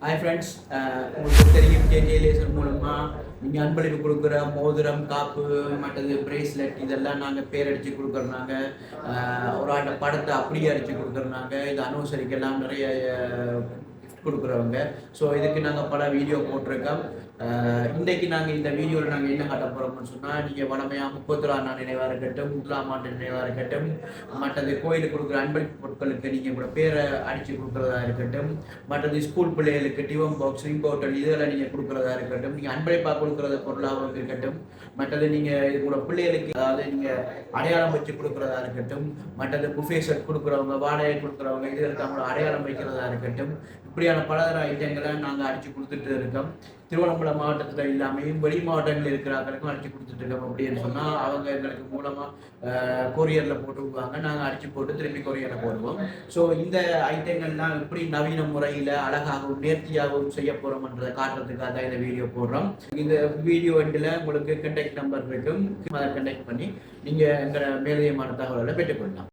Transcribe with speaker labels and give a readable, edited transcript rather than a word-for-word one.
Speaker 1: Hi friends, உங்களுக்கு தெரியும் JJ laser மூலமாக நீங்கள் அன்பளிப்பு கொடுக்குற மோதிரம், காப்பு, மற்றது பிரேஸ்லெட் இதெல்லாம் நாங்கள் பேர் அடித்து கொடுக்குறோம். ஒரு ஆண்ட படத்தை அப்படியே அடித்து கொடுக்குறோம். இது அனுசரிக்கெல்லாம் நிறைய கிஃப்ட் கொடுக்குறவங்க. ஸோ இதுக்கு நாங்கள் பல வீடியோ போட்டிருக்கோம். இன்றைக்கு நாங்கள் இந்த வீடியோவில் நாங்கள் என்ன காட்ட போகிறோம்னு சொன்னால், நீங்கள் வளமையாக 31ஆம் நாள் நினைவாக இருக்கட்டும், 1ஆம் ஆண்டு நினைவாக இருக்கட்டும், மற்றது கோயிலுக்கு கொடுக்குற அன்பளிப்பு பொருட்களுக்கு நீங்கள் கூட பேரை அடித்து கொடுக்குறதா இருக்கட்டும், மற்றது ஸ்கூல் பிள்ளைகளுக்கு டிவன் பாக்ஸ், இம்போர்ட்டல் இதெல்லாம் நீங்கள் கொடுக்குறதா இருக்கட்டும், நீங்கள் அன்பளிப்பாக கொடுக்குறது பொருளாகவும் இருக்கட்டும், மற்றது நீங்கள் இது கூட பிள்ளைகளுக்கு அதாவது நீங்கள் அடையாளம் வச்சு கொடுக்குறதா இருக்கட்டும், மற்றது புஃபே செட் கொடுக்குறவங்க, வாடகை கொடுக்குறவங்க இதுகளுக்கு அவங்களோட அடையாளம் வைக்கிறதா இருக்கட்டும், இப்படியான பலதர ஐட்டங்களை நாங்கள் அடித்து கொடுத்துட்டு இருக்கோம். திருவண்ணாமலை மாவட்டத்தில் இல்லாமையும் வெளி மாவட்டங்களில் இருக்கிறவங்களுக்கும் அடித்து கொடுத்துட்ருக்கோம். அப்படின்னு சொன்னால் அவங்க எங்களுக்கு மூலமாக கொரியரில் போட்டு விடுவாங்க, நாங்கள் அடித்து போட்டு திரும்பி கொரியரில் போடுவோம். ஸோ இந்த ஐட்டங்கள்லாம் எப்படி நவீன முறையில் அழகாகவும் நேர்த்தியாகவும் செய்ய போகிறோம்ன்றதை காட்டுறதுக்காக தான் இந்த வீடியோ போடுறோம். இந்த வீடியோ எண்டில் உங்களுக்கு கண்டெக்ட் நம்பர் இருக்கும், அதை கண்டெக்ட் பண்ணி நீங்கள் எங்களை மேலதிகமான தகவல்களை பெற்றுக்கொள்ளலாம்.